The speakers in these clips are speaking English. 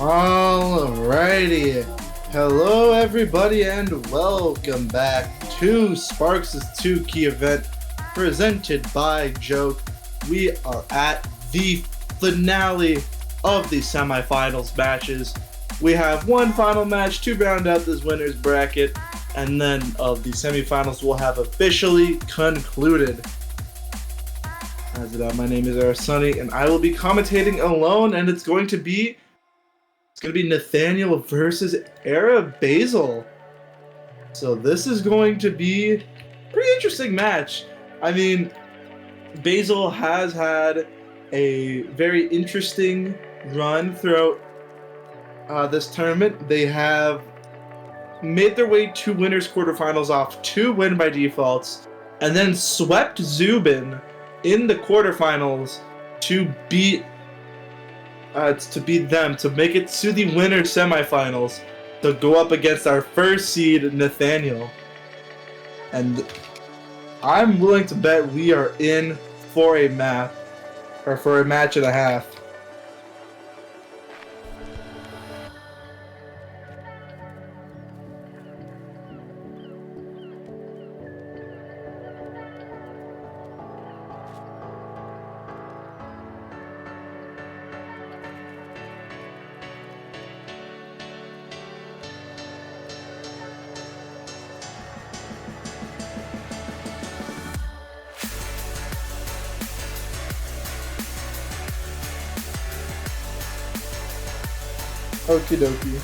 Alrighty, hello everybody and welcome back to Sparxe and Sydosys event presented by Joke. We are at the finale of the semifinals matches. We have one final match to round out this winner's bracket, and then of the semifinals will have officially concluded. My name is Sunny, and I will be commentating alone, and it's going to be Nathanial versus Basil. So this is going to be a pretty interesting match. I mean, Basil has had a very interesting run throughout this tournament. They have made their way to winners quarterfinals off 2 win by defaults, and then swept Zubin in the quarterfinals to beat them, to make it to the winner semifinals, to go up against our first seed, Nathanial. And I'm willing to bet we are in for a match. or for a match and a half. Okie dokie.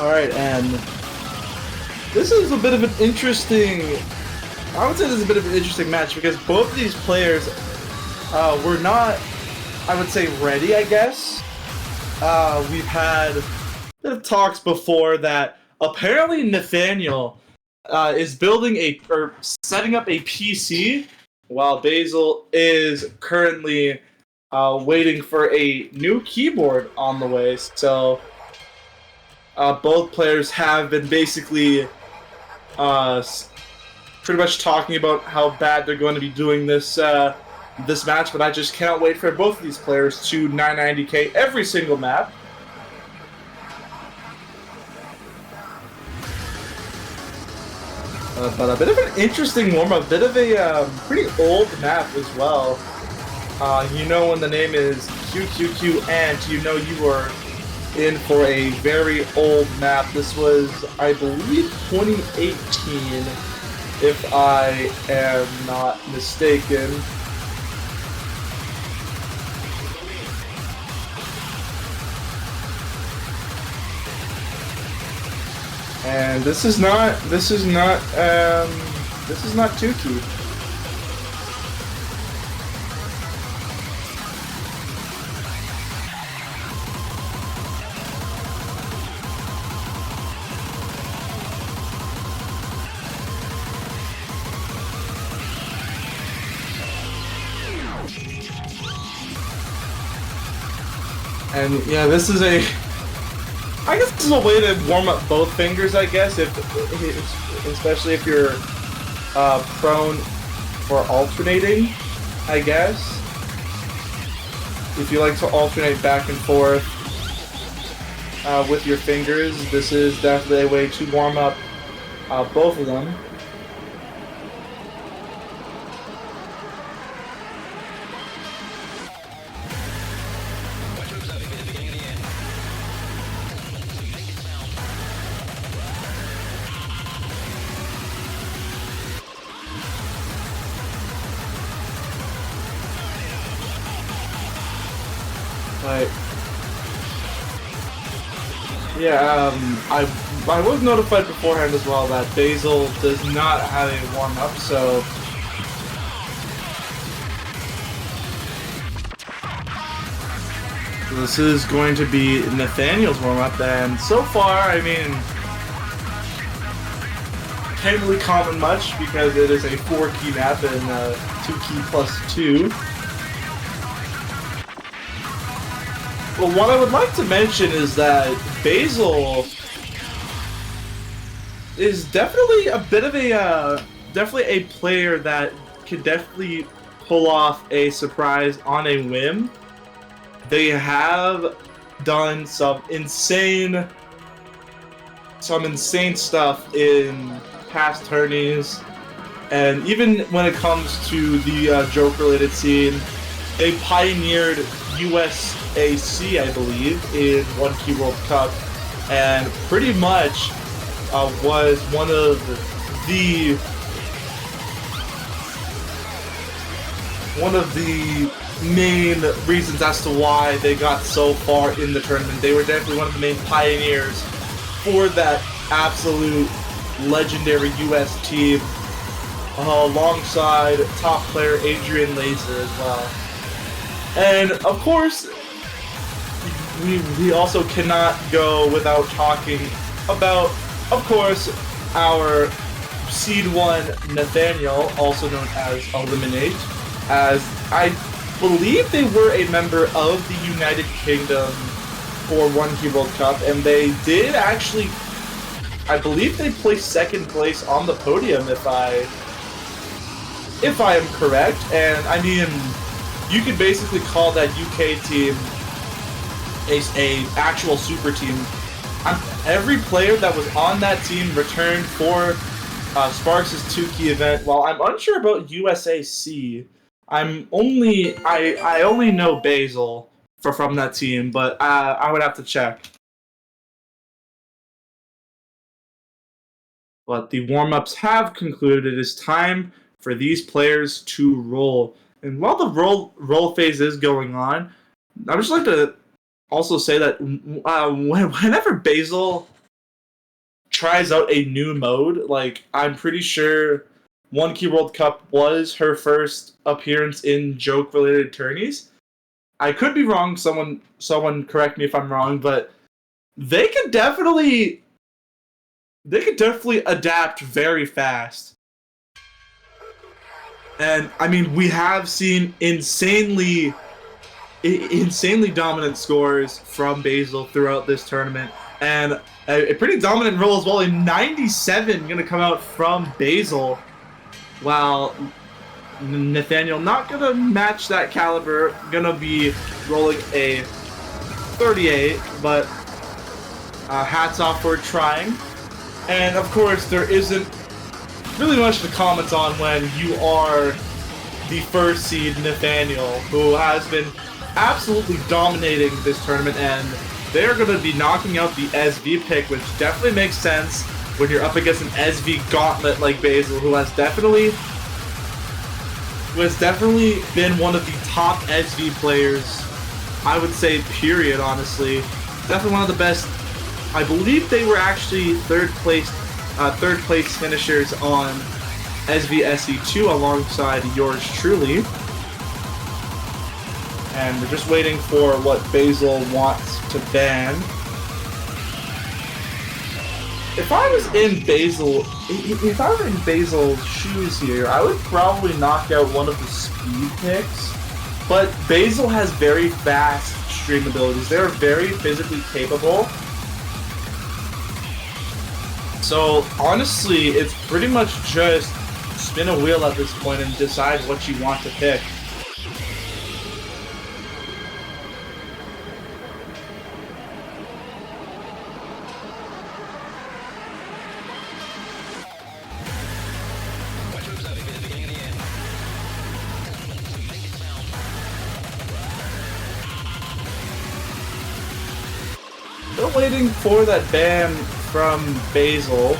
Alright, and this is a bit of an interesting, I would say this is a bit of an interesting match because both of these players were not, I would say, ready, I guess. We've had a bit of talks before that apparently Nathanial is building or setting up a PC while Basil is currently waiting for a new keyboard on the way, so both players have been basically pretty much talking about how bad they're going to be doing this this match, but I just can't wait for both of these players to 990k every single map. But a bit of an interesting warm-up, a bit of a pretty old map as well. You know when the name is QQQ and you know you are in for a very old map. This was, I believe, 2018, if I am not mistaken. And this is not Tukey. And yeah, this is a, I guess this is a way to warm up both fingers, I guess, especially if you're prone for alternating, I guess. If you like to alternate back and forth with your fingers, this is definitely a way to warm up both of them. Yeah, I was notified beforehand as well that Basil does not have a warm-up, so this is going to be Nathaniel's warm-up, and so far, I mean, can't really comment much because it is a 4-key map and 2-key plus 2. Well, what I would like to mention is that Basil is definitely a bit of a, definitely a player that could definitely pull off a surprise on a whim. They have done some insane stuff in past tourneys, and even when it comes to the joke-related scene, they pioneered USAC, I believe, in 1Key World Cup, and pretty much was one of the main reasons as to why they got so far in the tournament. They were definitely one of the main pioneers for that absolute legendary US team, alongside top player Adrian Laser as well. And of course, we also cannot go without talking about, of course, our Seed 1 Nathanial, also known as Eliminate, as I believe they were a member of the United Kingdom for 1K World Cup, and they did actually, I believe they placed second place on the podium, if I am correct. And I mean, you could basically call that UK team a actual super team. Every player that was on that team returned for Sparxe' 2K event. While I'm unsure about USAC, I only know Basil from that team, but I would have to check. But the warm-ups have concluded. It is time for these players to roll. And while the roll phase is going on, I would just like to also say that whenever Basil tries out a new mode, like, I'm pretty sure 1K World Cup was her first appearance in joke-related tourneys. I could be wrong. Someone correct me if I'm wrong, but they could definitely adapt very fast. And I mean, we have seen insanely dominant scores from Basil throughout this tournament, and a pretty dominant roll as well. A 97 gonna come out from Basil, while Nathaniel not gonna match that caliber, gonna be rolling a 38, but hats off for trying. And of course, there isn't really much to comment on when you are the first seed Nathaniel, who has been absolutely dominating this tournament, and they're going to be knocking out the SV pick, which definitely makes sense when you're up against an SV gauntlet like Basil, who has definitely been one of the top SV players, I would say, period, honestly. Definitely one of the best. I believe they were actually third place finishers on SVSE2 alongside yours truly. And we're just waiting for what Basil wants to ban. If I was in Basil's shoes here, I would probably knock out one of the speed picks. But Basil has very fast stream abilities. They're very physically capable. So honestly, it's pretty much just spin a wheel at this point and decide what you want to pick. Still waiting for that ban from Basil.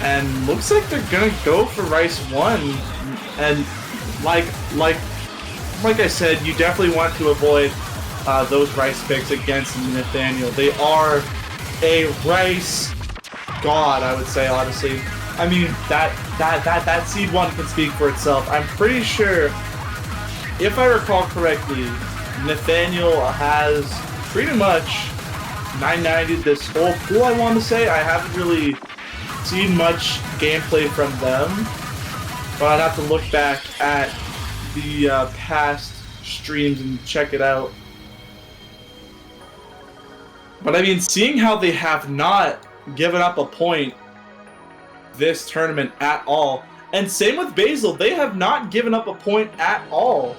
And looks like they're gonna go for Rice 1. And like I said, you definitely want to avoid those Rice picks against Nathaniel. They are a Rice god, I would say, honestly. I mean, that Seed 1 can speak for itself. I'm pretty sure, if I recall correctly, Nathaniel has pretty much 990'd this whole pool, I want to say. I haven't really seen much gameplay from them, but I'd have to look back at the past streams and check it out. But I mean, seeing how they have not given up a point this tournament at all, and same with Basil, they have not given up a point at all.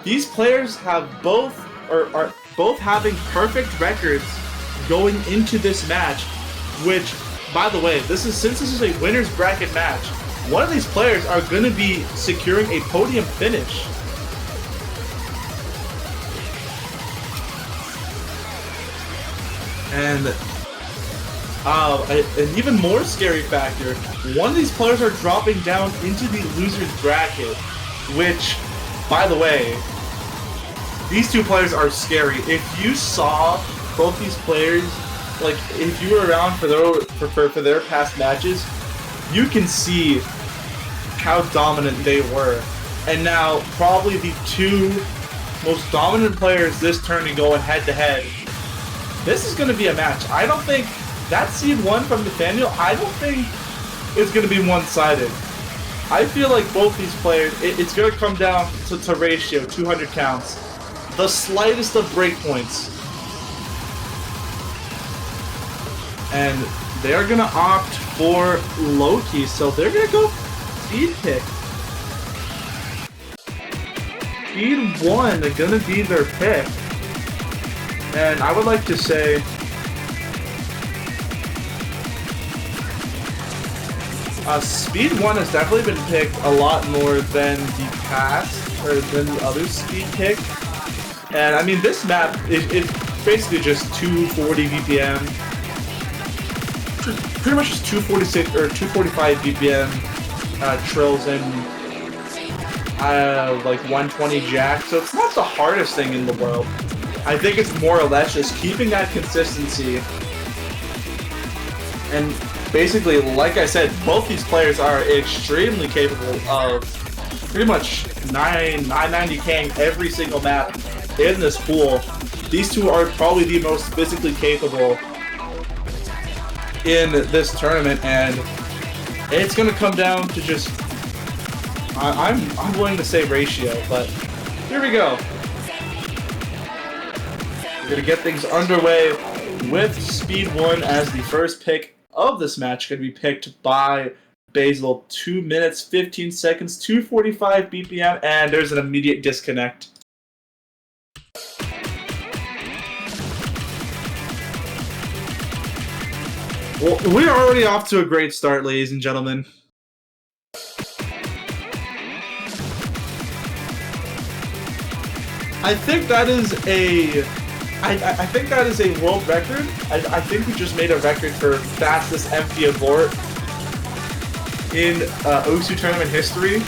These players have are both having perfect records going into this match, which, by the way, since this is a winner's bracket match, one of these players are going to be securing a podium finish. And an even more scary factor, one of these players are dropping down into the loser's bracket, which, by the way, these two players are scary. If you saw both these players, like if you were around for their past matches, you can see how dominant they were. And now probably the two most dominant players this tournament going head to head. This is going to be a match. I don't think that seed 1 from Nathanial, I don't think it's going to be one-sided. I feel like both these players, it's going to come down to ratio, 200 counts. The slightest of breakpoints. And they are going to opt for low-key, so they're going to go speed pick. Speed 1 is going to be their pick. And I would like to say, Speed 1 has definitely been picked a lot more than the past, or than the other speed pick. And I mean, this map is basically just 240 BPM. Pretty much just 246 or 245 BPM trills and like 120 jack. So it's not the hardest thing in the world. I think it's more or less just keeping that consistency. And basically, like I said, both these players are extremely capable of pretty much 990K'ing every single map in this pool. These two are probably the most physically capable in this tournament, and it's going to come down to just, I'm willing to say ratio, but here we go. We're going to get things underway with Speed 1 as the first pick of this match, going to be picked by Basil. 2 minutes, 15 seconds, 245 BPM, and there's an immediate disconnect. Well, we're already off to a great start, ladies and gentlemen. I think that is a I think that is a world record. I think we just made a record for fastest empty abort in OSU tournament history.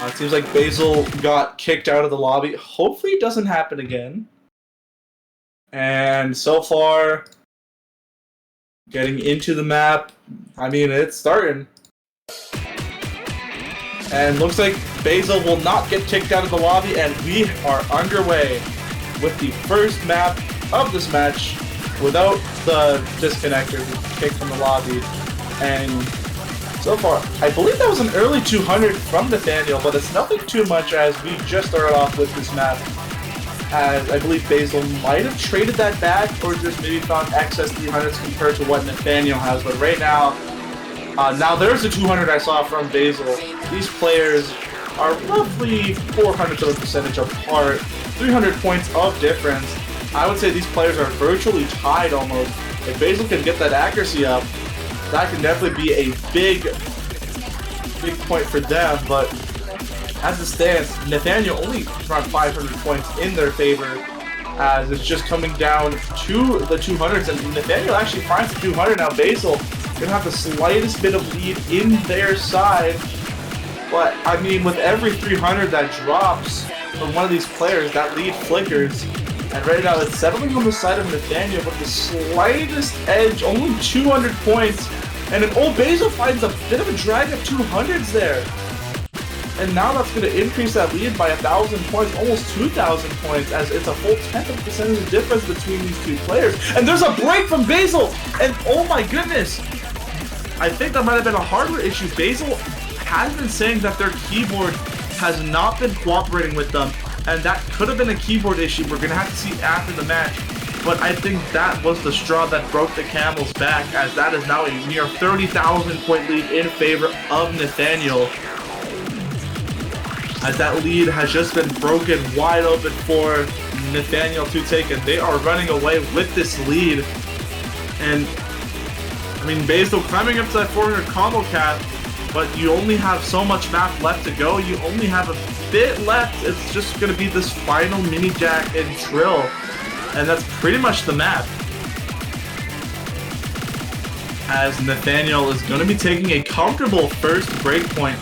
It seems like Basil got kicked out of the lobby. Hopefully it doesn't happen again. And so far, getting into the map, I mean, it's starting. And looks like Basil will not get kicked out of the lobby, and we are underway with the first map of this match without the disconnector, the kick from the lobby. And so far, I believe that was an early 200 from Nathanial, but it's nothing too much as we just started off with this map. As I believe Basil might have traded that back or just maybe found excess 300s compared to what Nathanial has, but right now, now there's the 200 I saw from Basil. These players are roughly 400 of a percentage apart, 300 points of difference. I would say these players are virtually tied almost. If Basil can get that accuracy up, that can definitely be a big point for them, but as it stands, Nathanial only around 500 points in their favor, as it's just coming down to the 200s, and Nathanial actually finds the 200. Now Basil gonna have the slightest bit of lead in their side, but I mean, with every 300 that drops from one of these players, that lead flickers, and right now it's settling on the side of Nathanial with the slightest edge, only 200 points, and then old Basil finds a bit of a drag of 200s there. And now that's going to increase that lead by 1,000 points, almost 2,000 points, as it's a full 10th of a percentage difference between these two players. And there's a break from Basil! And oh my goodness! I think that might have been a hardware issue. Basil has been saying that their keyboard has not been cooperating with them, and that could have been a keyboard issue. We're going to have to see after the match. But I think that was the straw that broke the camel's back, as that is now a near 30,000 point lead in favor of Nathanial, as that lead has just been broken wide open for Nathanial to take, and they are running away with this lead. And I mean, Basil climbing up to that 400 combo cap, but you only have so much map left to go. You only have a bit left. It's just going to be this final mini jack and drill. And that's pretty much the map. As Nathanial is going to be taking a comfortable first breakpoint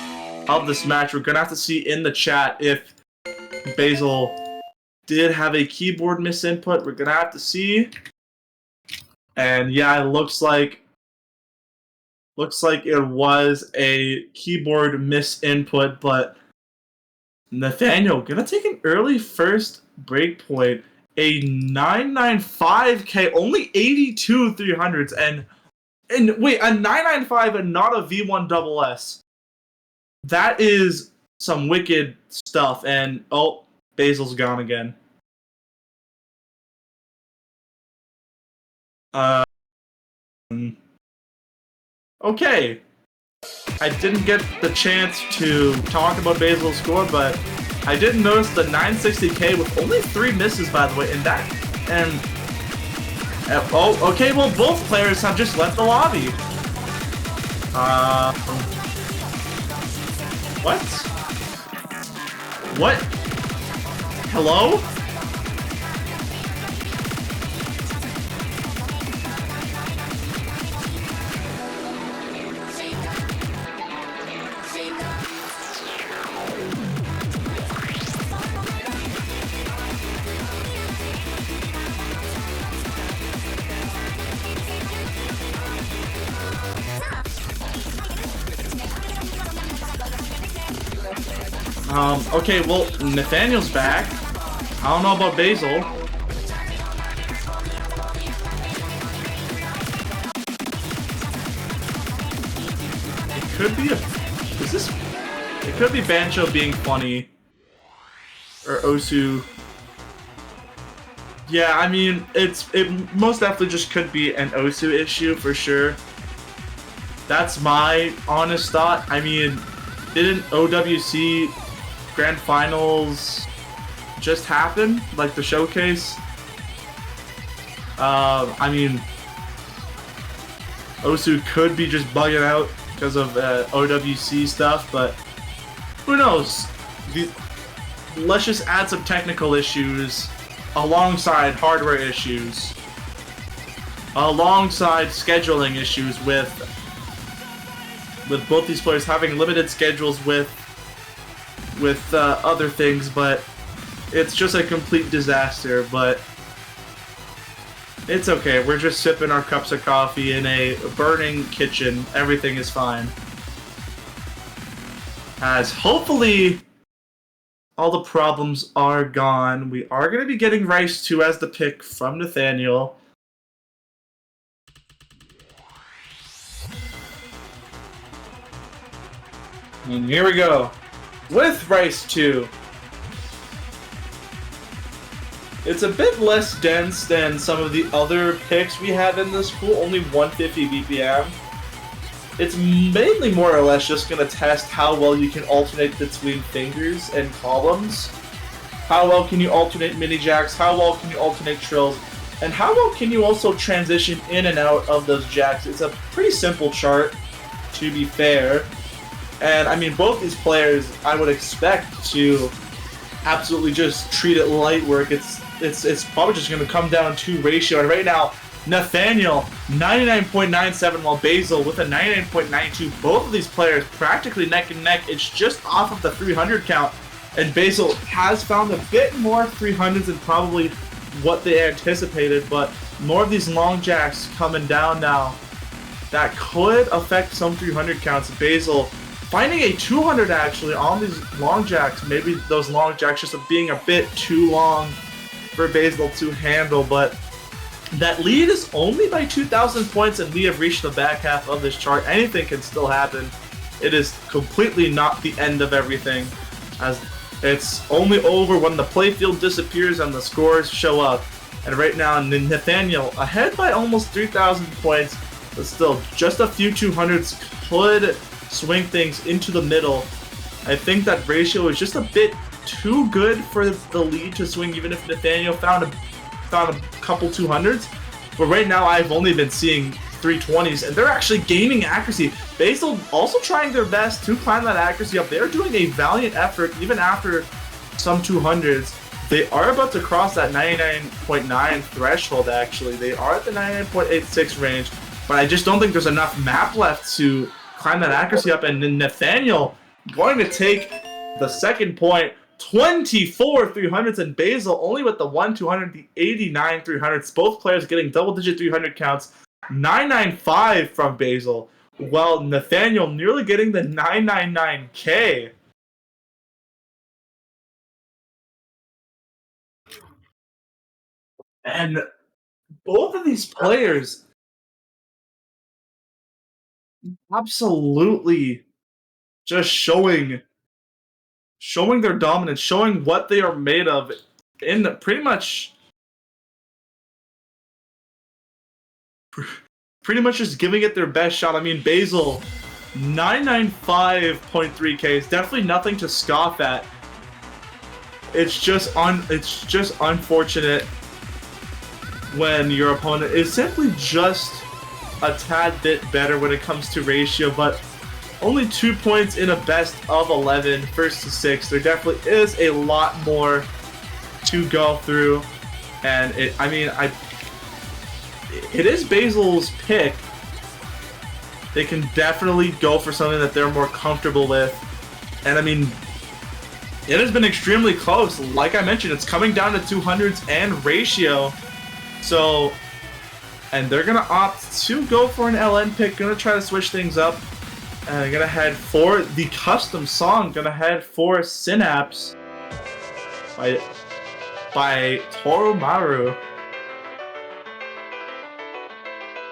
of this match. We're going to have to see in the chat if Basil did have a keyboard misinput. We're going to have to see. And yeah, it looks like it was a keyboard misinput, but Nathanial going to take an early first breakpoint. A 995K, only 82 300s, and wait, a 995 and not a V1 double S. That is some wicked stuff, and oh, Basil's gone again. Okay. I didn't get the chance to talk about Basil's score, but I did notice the 960K with only 3 misses, by the way, oh, okay, well, both players have just left the lobby. What? What? Hello? Okay, well, Nathanial's back. I don't know about Basil. It could be it could be Bancho being funny. Or Osu. Yeah, I mean, it most definitely just could be an Osu issue for sure. That's my honest thought. I mean, didn't OWC Grand Finals just happen? Like the showcase? I mean, Osu could be just bugging out because of OWC stuff, but who knows? Let's just add some technical issues alongside hardware issues, alongside scheduling issues with both these players having limited schedules with other things, but it's just a complete disaster. But it's okay. We're just sipping our cups of coffee in a burning kitchen. Everything is fine. As hopefully all the problems are gone. We are going to be getting Rice 2 as the pick from Nathanial. And here we go. With Rice 2. It's a bit less dense than some of the other picks we have in this pool, only 150 BPM. It's mainly more or less just going to test how well you can alternate between fingers and columns. How well can you alternate mini jacks, how well can you alternate trills, and how well can you also transition in and out of those jacks. It's a pretty simple chart, to be fair. And I mean, both these players, I would expect to absolutely just treat it light work. It's probably just going to come down to ratio. And right now, Nathanial 99.97, while Basil with a 99.92. Both of these players practically neck and neck. It's just off of the 300 count, and Basil has found a bit more 300s than probably what they anticipated. But more of these long jacks coming down now. That could affect some 300 counts. Basil finding a 200 actually on these long jacks. Maybe those long jacks just being a bit too long for Basil to handle, but that lead is only by 2,000 points, and we have reached the back half of this chart. Anything can still happen. It is completely not the end of everything, as it's only over when the playfield disappears and the scores show up. And right now, Nathanial ahead by almost 3,000 points, but still just a few 200s could swing things into the middle. I think that ratio is just a bit too good for the lead to swing, even if Nathanial found a couple 200s. But right now I've only been seeing 320s, and they're actually gaining accuracy. Basil also trying their best to climb that accuracy up. They're doing a valiant effort even after some 200s. They are about to cross that 99.9 threshold, actually. They are at the 99.86 range, but I just don't think there's enough map left to climb that accuracy up. And then Nathanial going to take the second point. 24 300s, and Basil only with the 1-200, the 89 300s. Both players getting double-digit 300 counts. 995 from Basil, while Nathaniel nearly getting the 999K. And both of these players absolutely just showing their dominance, showing what they are made of in pretty much just giving it their best shot. I mean, Basil 995.3K is definitely nothing to scoff at. It's just unfortunate when your opponent is simply just a tad bit better when it comes to ratio, but only 2 points in a best of 11, first to 6. There definitely is a lot more to go through, and it is Basil's pick. They can definitely go for something that they're more comfortable with, and I mean, it has been extremely close. Like I mentioned, it's coming down to 200s and ratio. So, and they're going to opt to go for an LN pick. Going to try to switch things up. And going to head for the custom song. Going to head for Synapse by Toromaru.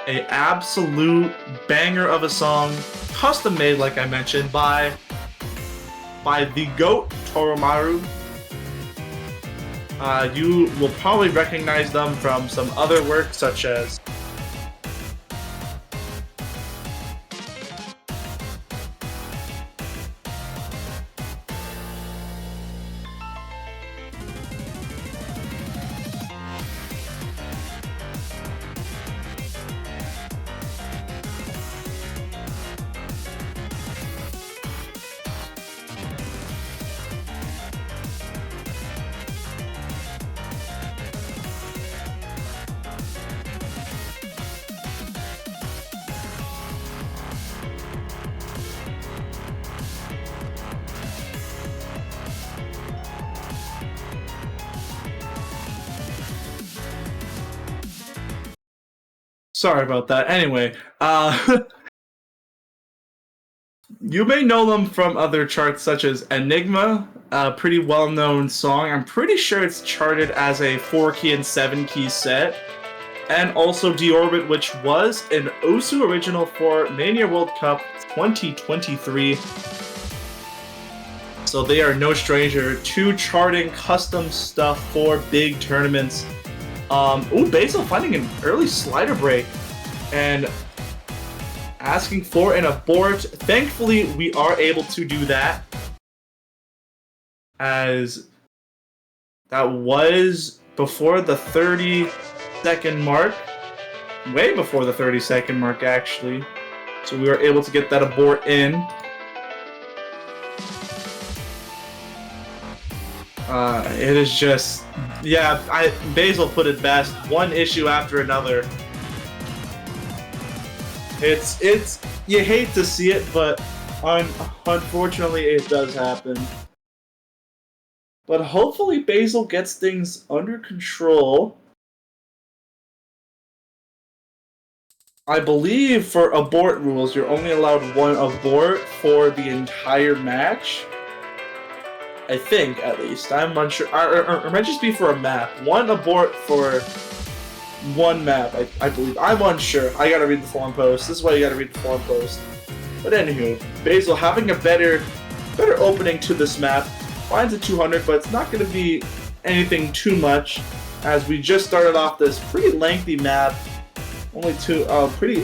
A absolute banger of a song. Custom made, like I mentioned, by the GOAT Toromaru. You will probably recognize them from some other work, such as sorry about that. Anyway, you may know them from other charts such as Enigma, a pretty well-known song. I'm pretty sure it's charted as a 4-key and 7-key set. And also Deorbit, which was an Osu original for Mania World Cup 2023. So they are no stranger to charting custom stuff for big tournaments. Basil finding an early slider break and asking for an abort. Thankfully, we are able to do that, as that was before the 30-second mark. Way before the 30-second mark, actually. So we were able to get that abort in. It is just, yeah, Basil put it best. One issue after another. It's you hate to see it, but unfortunately it does happen. But hopefully Basil gets things under control. I believe for abort rules, you're only allowed one abort for the entire match. I think, at least. I'm unsure. Or it might just be for a map. One abort for one map, I believe. I'm unsure. I gotta read the forum post. This is why you gotta read the forum post. But anywho, Basil having a better opening to this map. Finds a 200, but it's not gonna be anything too much, as we just started off this pretty lengthy map. Only pretty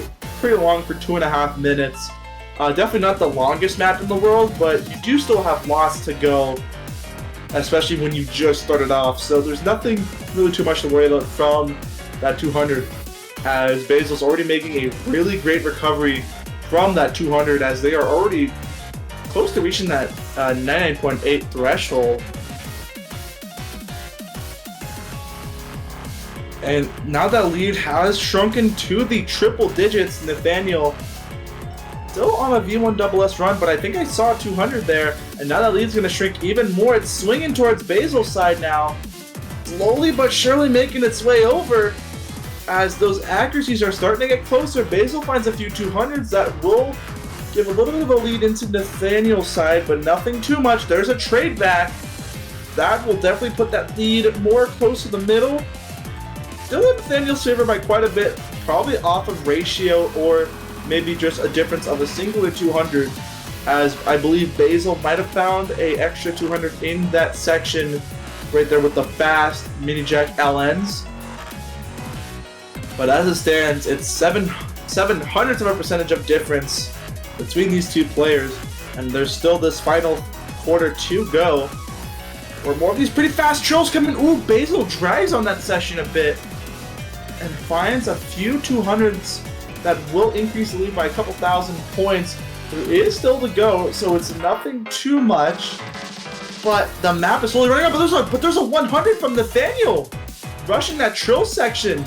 long for 2.5 minutes. Definitely not the longest map in the world, but you do still have lots to go, especially when you just started off. So there's nothing really too much to worry about from that 200, as Basil's already making a really great recovery from that 200, as they are already close to reaching that 99.8 threshold. And now that lead has shrunken to the triple digits. Nathanial still on a V1 double S run, but I think I saw 200 there. And now that lead's going to shrink even more. It's swinging towards Basil's side now. Slowly but surely making its way over. As those accuracies are starting to get closer, Basil finds a few 200s that will give a little bit of a lead into Nathaniel's side, but nothing too much. There's a trade back. That will definitely put that lead more close to the middle. Still in Nathaniel's favor by quite a bit, probably off of ratio or maybe just a difference of a singular 200, as I believe Basil might have found a extra 200 in that section right there with the fast mini jack LNs. But as it stands, it's 7/700ths of a percentage of difference between these two players, and there's still this final quarter to go, where more of these pretty fast trills come in. Ooh, Basil drags on that session a bit, and finds a few 200s that will increase the lead by a couple thousand points. There is still to go, so it's nothing too much, but the map is slowly running up. But there's a 100 from Nathaniel, rushing that trill section.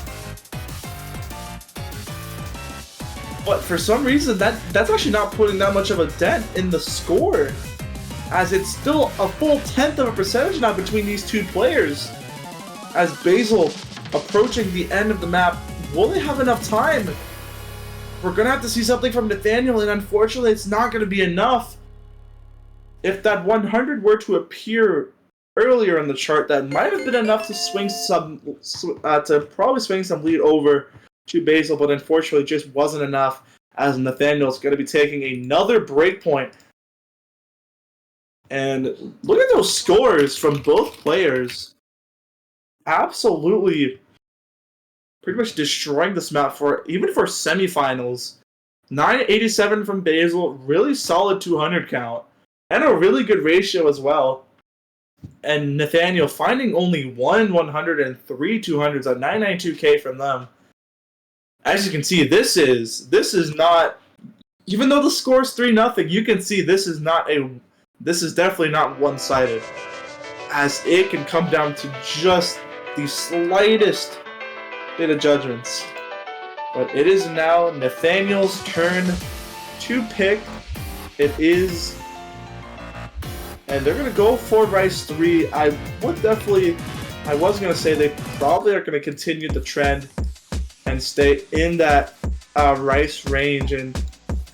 But for some reason, that's actually not putting that much of a dent in the score, as it's still a full 1/10 of a percentage now between these two players. As Basil approaching the end of the map, will they have enough time? We're going to have to see something from Nathaniel, and unfortunately it's not going to be enough. If that 100 were to appear earlier in the chart, that might have been enough to swing some lead over to Basil, but unfortunately just wasn't enough, as Nathaniel's going to be taking another breakpoint. And look at those scores from both players. Absolutely pretty much destroying this map even for semifinals. 987 from Basil, really solid 200 count, and a really good ratio as well. And Nathaniel finding only 100 and 3 200s at 992k from them. As you can see, this is not, even though the score is 3-0, you can see this is definitely not one-sided, as it can come down to just the slightest bit of judgments. But it is now Nathaniel's turn to pick. It is, and they're going to go for Rice 3. I was going to say they probably are going to continue the trend and stay in that Rice range, and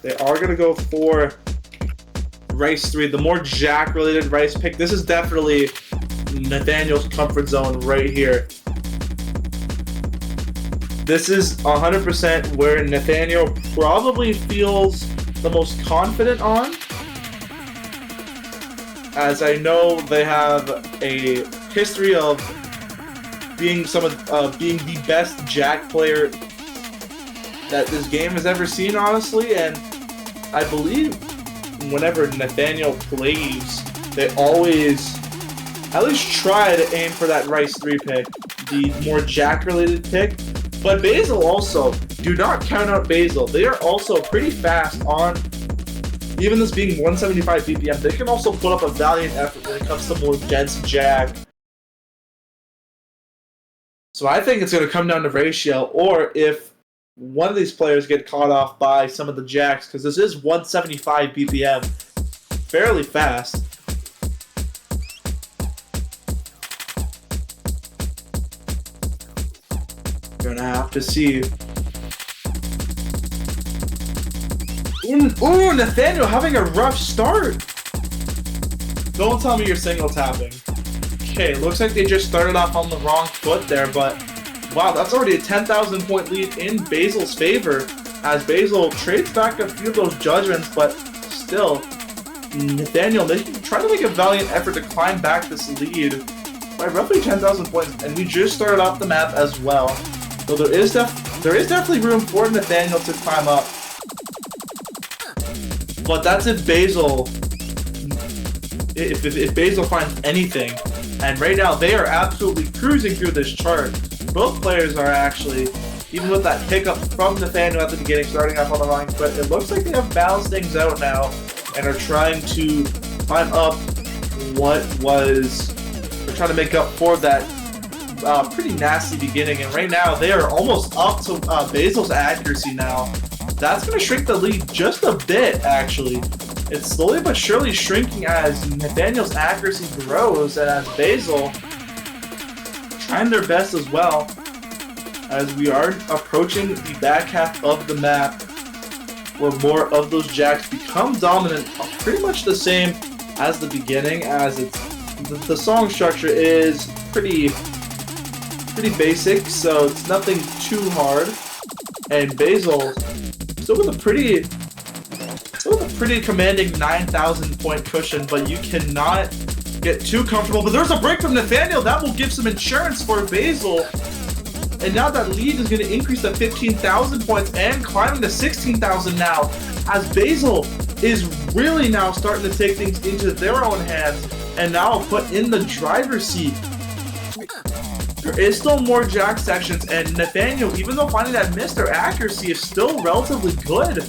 they are going to go for Rice 3, the more Jack-related Rice pick. This is definitely Nathaniel's comfort zone right here. This is 100% where Nathaniel probably feels the most confident on, as I know they have a history of being being the best Jack player that this game has ever seen, honestly. And I believe whenever Nathaniel plays, they always at least try to aim for that Rice 3 pick, the more Jack-related pick. But Basil also, do not count out Basil. They are also pretty fast on, even this being 175 BPM, they can also put up a valiant effort when it comes to more dense Jack. So I think it's going to come down to ratio, or if one of these players get caught off by some of the Jacks, because this is 175 BPM, fairly fast. We're going to have to see. Ooh, Nathaniel having a rough start. Don't tell me you're single tapping. Okay, looks like they just started off on the wrong foot there, but wow, that's already a 10,000 point lead in Basil's favor, as Basil trades back a few of those judgments, but still, Nathaniel trying to make a valiant effort to climb back this lead by roughly 10,000 points, and we just started off the map as well. So there is definitely room for Nathaniel to climb up. But that's if Basil, if Basil finds anything. And right now, they are absolutely cruising through this chart. Both players are actually, even with that hiccup from Nathaniel at the beginning, starting off on the wrong foot, it looks like they have balanced things out now and are trying to climb up they're trying to make up for that pretty nasty beginning, and right now they are almost up to Basil's accuracy now. That's going to shrink the lead just a bit, actually. It's slowly but surely shrinking as Nathaniel's accuracy grows, and as Basil trying their best as well, as we are approaching the back half of the map, where more of those jacks become dominant, pretty much the same as the beginning, as the song structure is pretty basic, so it's nothing too hard. And Basil still with a pretty commanding 9,000 point cushion, but you cannot get too comfortable. But there's a break from Nathaniel that will give some insurance for Basil. And now that lead is going to increase to 15,000 points and climbing to 16,000 now, as Basil is really now starting to take things into their own hands and now put in the driver's seat. There is still more jack sections, and Nathaniel, even though finding that miss, their accuracy is still relatively good.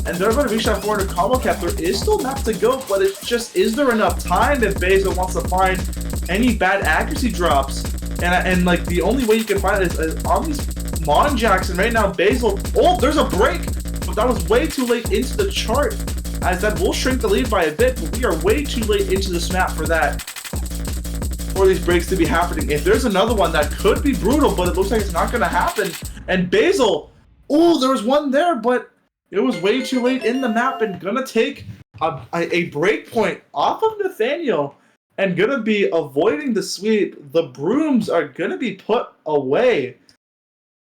And they're going to reach that 400 combo cap. There is still enough to go, but it's just, is there enough time if Basil wants to find any bad accuracy drops? And like, the only way you can find it is on these Mon Jacks, and right now Basil, oh, there's a break! But that was way too late into the chart, as that will shrink the lead by a bit, but we are way too late into this map for that. For these breaks to be happening. If there's another one, that could be brutal, but it looks like it's not going to happen. And Basil, oh, there was one there, but it was way too late in the map, and gonna take a break point off of Nathaniel, and gonna be avoiding the sweep. The brooms are gonna be put away,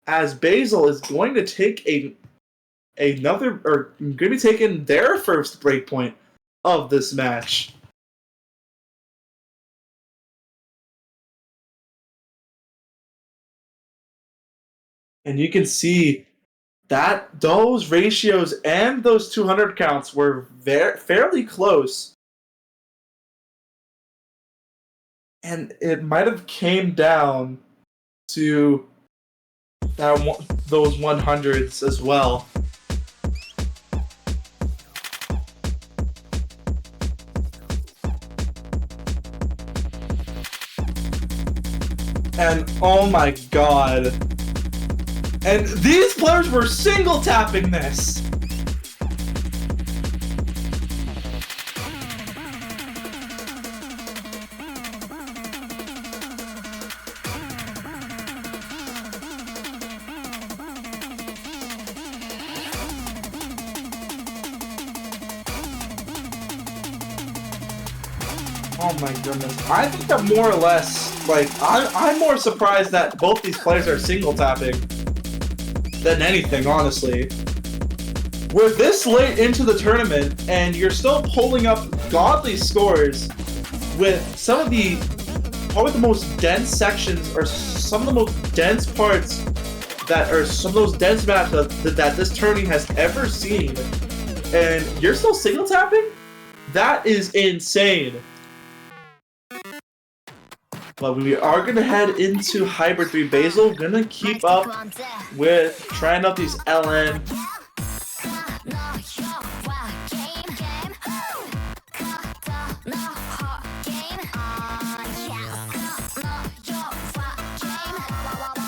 as Basil is going to take gonna be taking their first break point of this match. And you can see that those ratios and those 200 counts were fairly close. And it might have came down to those 100s as well. And oh my god. And these players were single tapping this. Oh my goodness. I think that more or less, like, I'm more surprised that both these players are single tapping than anything, honestly. We're this late into the tournament, and you're still pulling up godly scores with some of the, probably the most dense sections, or some of the most dense parts that, or some of those dense maps that this tourney has ever seen. And you're still single tapping? That is insane. But we are going to head into Hybrid 3. Basil going to keep up with trying out these LN.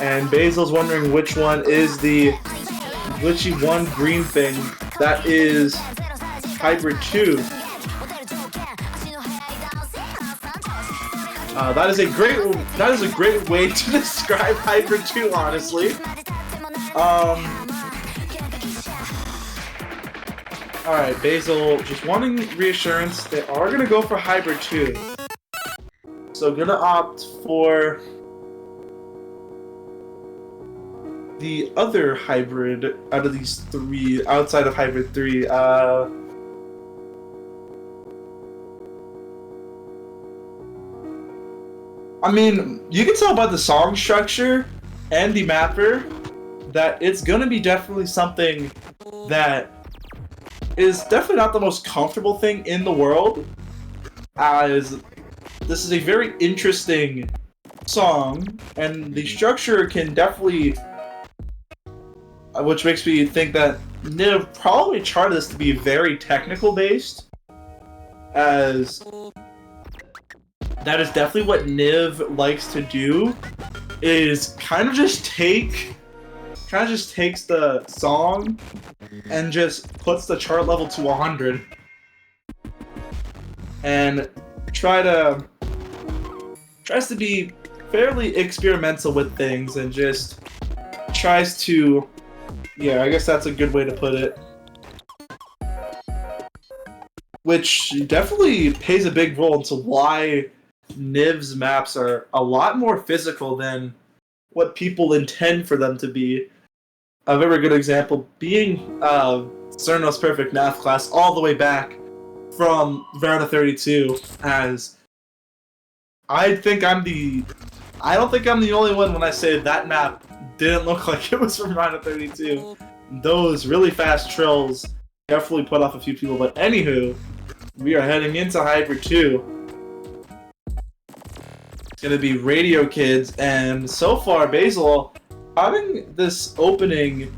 And Basil's wondering which one is the glitchy one green thing. That is Hybrid 2. That is a great way to describe Hybrid 2, honestly. Alright, Basil just wanting reassurance. They are gonna go for Hybrid 2. So gonna opt for the other hybrid out of these three, outside of Hybrid 3. I mean, you can tell by the song structure and the mapper that it's gonna be definitely something that is definitely not the most comfortable thing in the world, as this is a very interesting song, and the structure can definitely, which makes me think that Niv probably charted this to be very technical based, as that is definitely what Niv likes to do, is kind of just takes the song and just puts the chart level to 100 and tries to be fairly experimental with things and just tries to, yeah, I guess that's a good way to put it. Which definitely plays a big role into why Niv's maps are a lot more physical than what people intend for them to be. A very good example being Cerno's Perfect Math class all the way back from Verona 32, as I don't think I'm the only one when I say that map didn't look like it was from Verona 32. Those really fast trills definitely put off a few people, but anywho, we are heading into Hybrid 2. It's gonna be Radio Kids, and so far Basil having this opening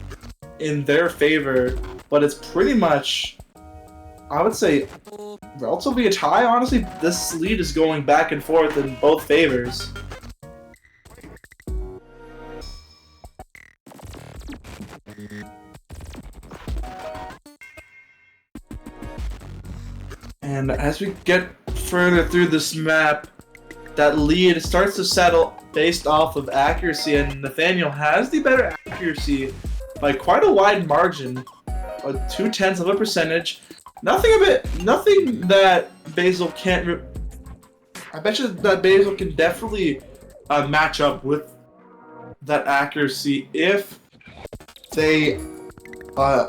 in their favor, but it's pretty much, I would say, relatively a tie. Honestly, this lead is going back and forth in both favors. And as we get further through this map, that lead starts to settle based off of accuracy, and Nathanial has the better accuracy by quite a wide margin, 0.2 of a percentage. Nothing that Basil can't. I bet you that Basil can definitely match up with that accuracy if they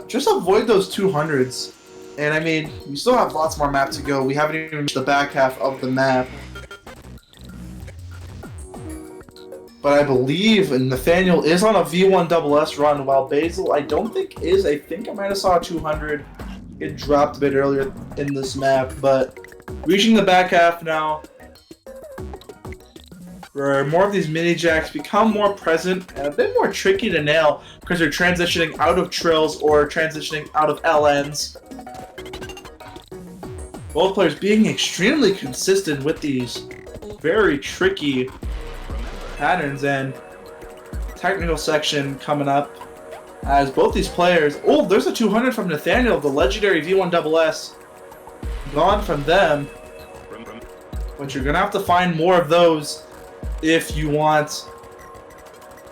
just avoid those 200s. And I mean, we still have lots more map to go. We haven't even reached the back half of the map. But I believe Nathanial is on a V1SS run, while Basil, I don't think is. I think I might have saw a 200. It dropped a bit earlier in this map, but reaching the back half now, where more of these mini jacks become more present and a bit more tricky to nail because they're transitioning out of trills or transitioning out of LNs. Both players being extremely consistent with these very tricky patterns, and technical section coming up as both these players. Oh, there's a 200 from Nathanial, the legendary V1SS. Gone from them. But you're gonna have to find more of those if you want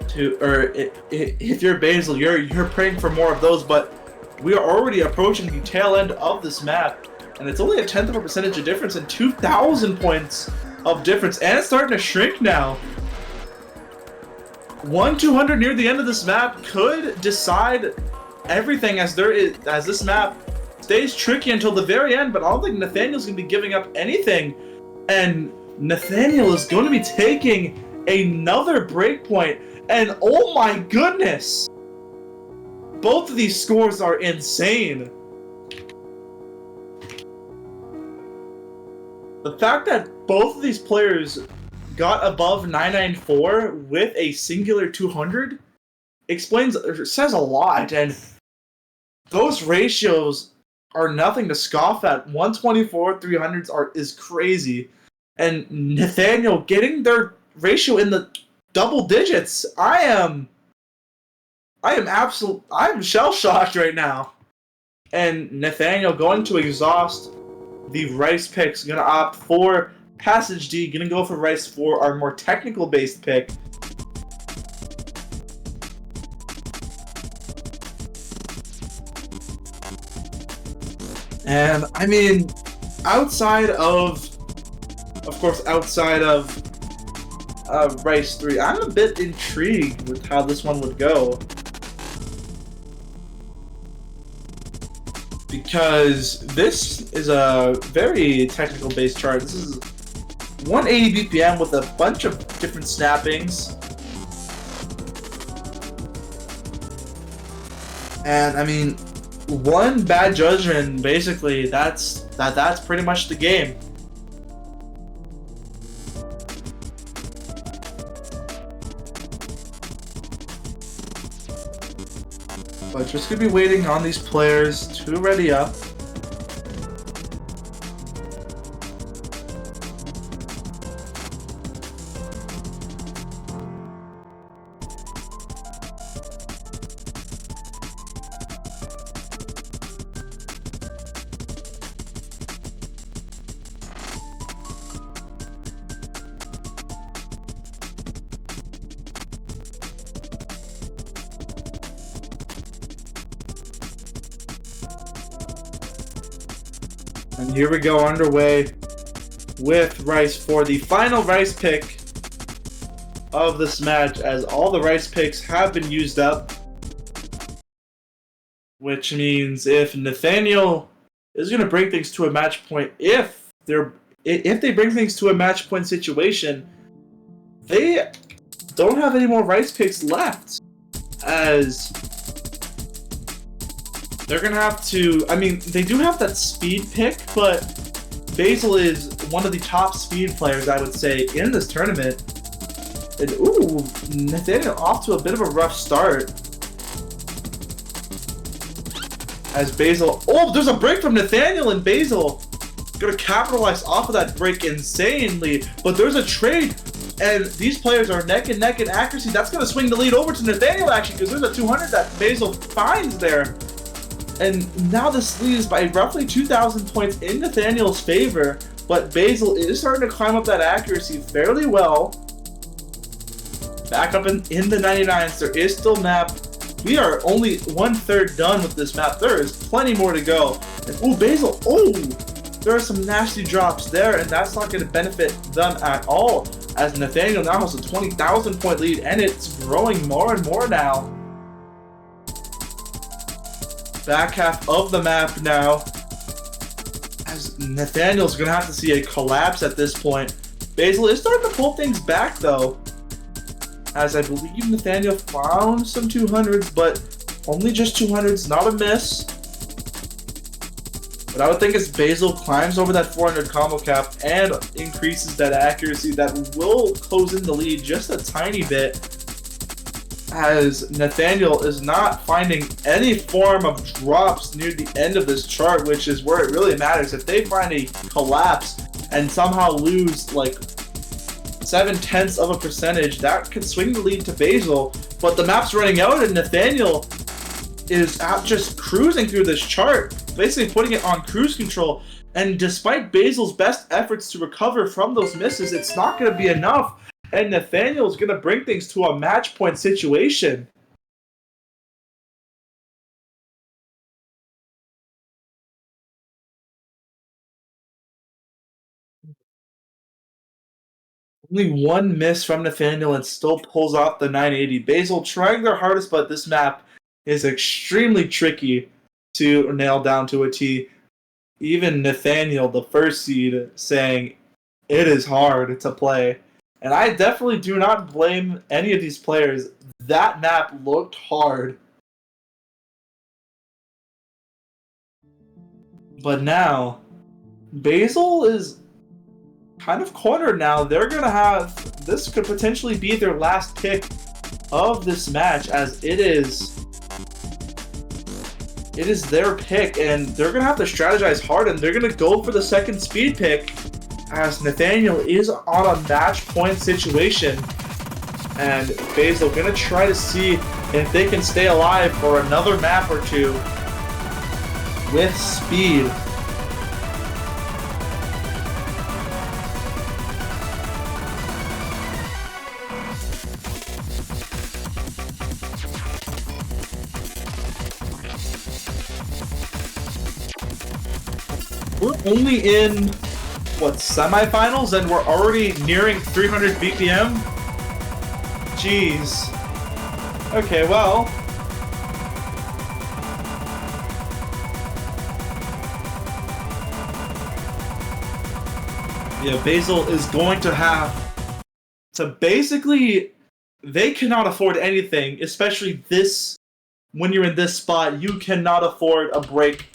to, or if you're Basil, you're praying for more of those. But we are already approaching the tail end of this map, and it's only 1/10 of a percentage of difference and 2,000 points of difference, and it's starting to shrink now. 1-200 near the end of this map could decide everything, as this map stays tricky until the very end. But I don't think Nathaniel's gonna be giving up anything, and Nathaniel is going to be taking another breakpoint. And oh my goodness, both of these scores are insane. The fact that both of these players got above 994 with a singular 200 says a lot, and those ratios are nothing to scoff at. 124 300s is crazy, and Nathaniel getting their ratio in the double digits. I'm shell shocked right now. And Nathaniel going to exhaust the Rice picks, gonna opt for Passage D, gonna go for Rice for our more technical based pick. And I mean, outside of Rice 3, I'm a bit intrigued with how this one would go. Because this is a very technical based chart. This is 180 BPM with a bunch of different snappings. And I mean, one bad judgment, basically, that's pretty much the game. But just gonna be waiting on these players to ready up. And here we go, underway with Rice for the final Rice pick of this match, as all the Rice picks have been used up. Which means if Nathanial is going to bring things to a match point, if they bring things to a match point situation, they don't have any more Rice picks left, as they're going to have to, I mean, they do have that speed pick, but Basil is one of the top speed players, I would say, in this tournament. And ooh, Nathaniel off to a bit of a rough start. As Basil, oh, there's a break from Nathaniel, and Basil gonna capitalize off of that break insanely, but there's a trade, and these players are neck and neck in accuracy. That's gonna swing the lead over to Nathanial, actually, because there's a 200 that Basil finds there. And now this lead is by roughly 2,000 points in Nathaniel's favor, but Basil is starting to climb up that accuracy fairly well. Back up in the 99s, there is still map. We are only 1/3 done with this map. There is plenty more to go. And ooh, Basil, oh! There are some nasty drops there, and that's not going to benefit them at all, as Nathaniel now has a 20,000 point lead, and it's growing more and more now. Back half of the map now, as Nathaniel's going to have to see a collapse at this point. Basil is starting to pull things back, though, as I believe Nathaniel found some 200s, but only just 200s, not a miss. But I would think as Basil climbs over that 400 combo cap and increases that accuracy, that will close in the lead just a tiny bit, as Nathaniel is not finding any form of drops near the end of this chart, which is where it really matters. If they find a collapse and somehow lose like 0.7 of a percentage, that could swing the lead to Basil. But the map's running out, and Nathaniel is out just cruising through this chart, basically putting it on cruise control. And despite Basil's best efforts to recover from those misses, it's not going to be enough. And Nathaniel's going to bring things to a match point situation. Only one miss from Nathaniel and still pulls off the 980. Basil trying their hardest, but this map is extremely tricky to nail down to a T. Even Nathaniel, the first seed, saying it is hard to play. And I definitely do not blame any of these players. That map looked hard. But now, Basil is kind of cornered now. They're going to have, this could potentially be their last pick of this match, as it is their pick, and they're going to have to strategize hard, and they're going to go for the second speed pick, as Nathaniel is on a match point situation. And Basil going to try to see if they can stay alive for another map or two with speed. We're only in, what, semifinals, and we're already nearing 300 BPM? Jeez. Okay, well. Yeah, Basil is going to have to basically, they cannot afford anything, especially this, when you're in this spot, you cannot afford a break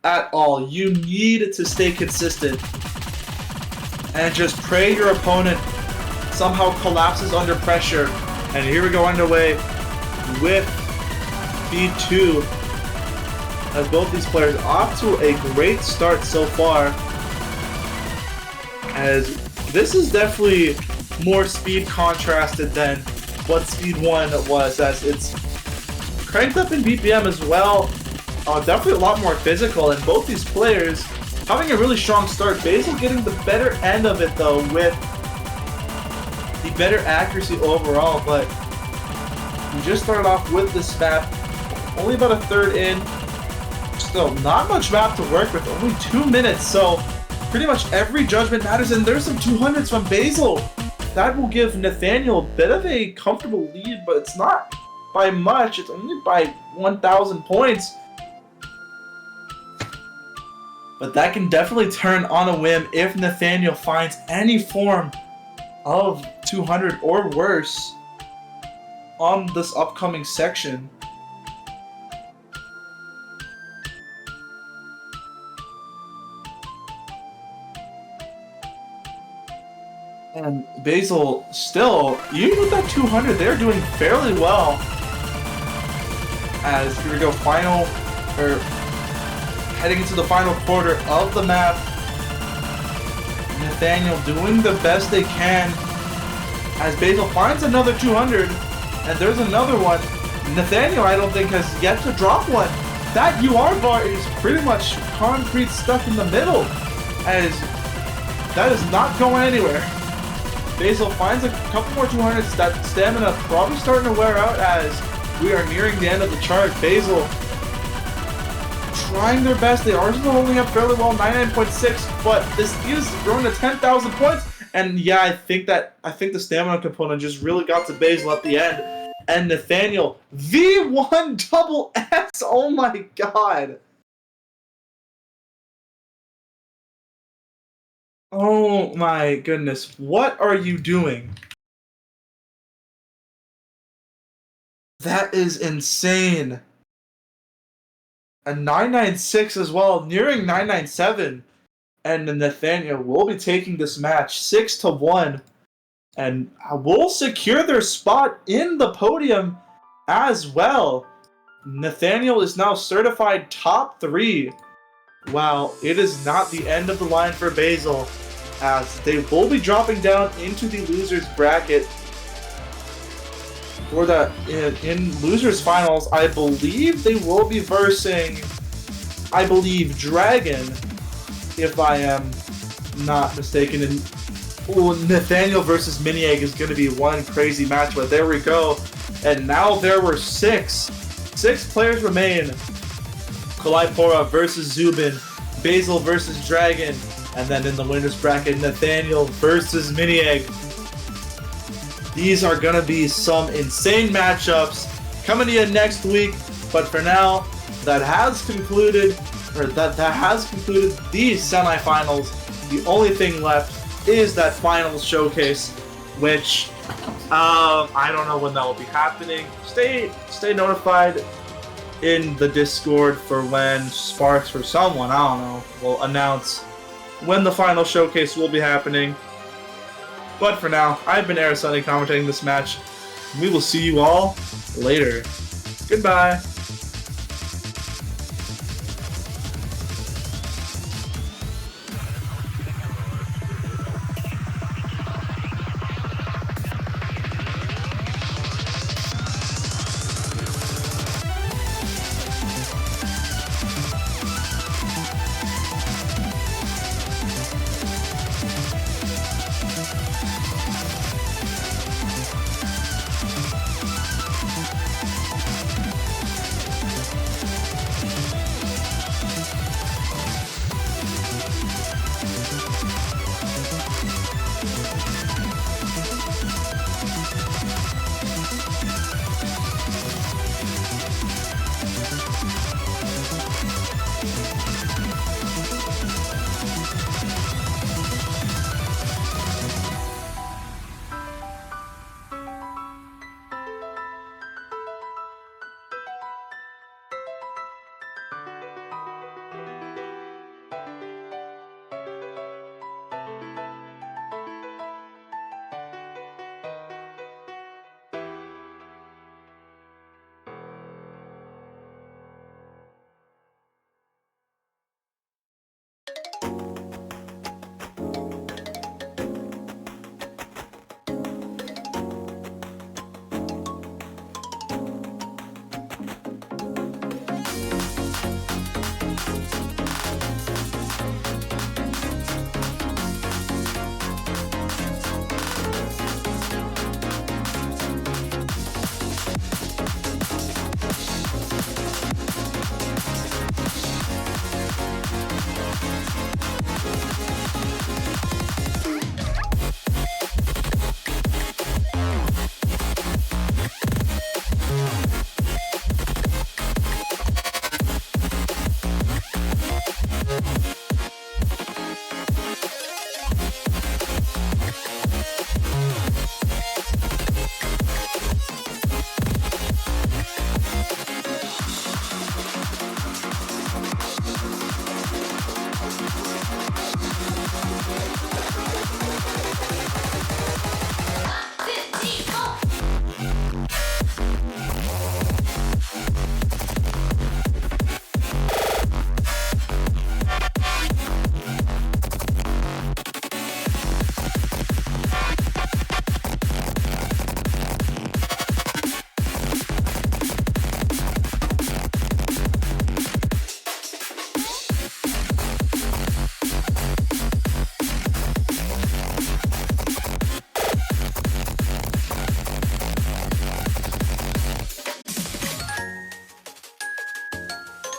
at all. You need to stay consistent and just pray your opponent somehow collapses under pressure. And here we go underway with B2, as both these players off to a great start so far, as this is definitely more speed contrasted than what Speed 1 was, as it's cranked up in BPM as well. Definitely a lot more physical, and both these players having a really strong start. Basil getting the better end of it, though, with the better accuracy overall, but we just started off with this map, only about a third in. Still, not much map to work with, only 2 minutes, so pretty much every judgment matters, and there's some 200s from Basil. That will give Nathaniel a bit of a comfortable lead, but it's not by much, it's only by 1,000 points. But that can definitely turn on a whim if Nathaniel finds any form of 200 or worse on this upcoming section. And Basil still, even with that 200, they're doing fairly well. As here we go, heading into the final quarter of the map. Nathaniel doing the best they can as Basil finds another 200, and there's another one. Nathaniel, I don't think, has yet to drop one. That UR bar is pretty much concrete stuck in the middle, as that is not going anywhere. Basil finds a couple more 200s. That stamina probably starting to wear out as we are nearing the end of the chart. Basil trying their best. They are still holding up fairly well, 99.6, but this is growing to 10,000 points. And yeah, I think the stamina component just really got to Basil at the end. And Nathaniel, V1 double S, oh my god. Oh my goodness, what are you doing? That is insane. A 996 as well, nearing 997. And Nathaniel will be taking this match 6-1. And will secure their spot in the podium as well. Nathaniel is now certified top 3. Wow, it is not the end of the line for Basil, as they will be dropping down into the losers bracket for the in losers finals. I believe they will be versing, I believe, Dragon, if I am not mistaken. And Nathaniel versus Miniag is going to be one crazy match. But there we go, and now there were six players remain. Kalaipora versus Zubin, Basil versus Dragon, and then in the winners bracket, Nathaniel versus Miniag. These are gonna be some insane matchups coming to you next week. But for now, that has concluded the semifinals. The only thing left is that finals showcase, which I don't know when that will be happening. Stay notified in the Discord for when Sparxe or someone, I don't know, will announce when the final showcase will be happening. But for now, I've been Sunny commentating this match. We will see you all later. Goodbye.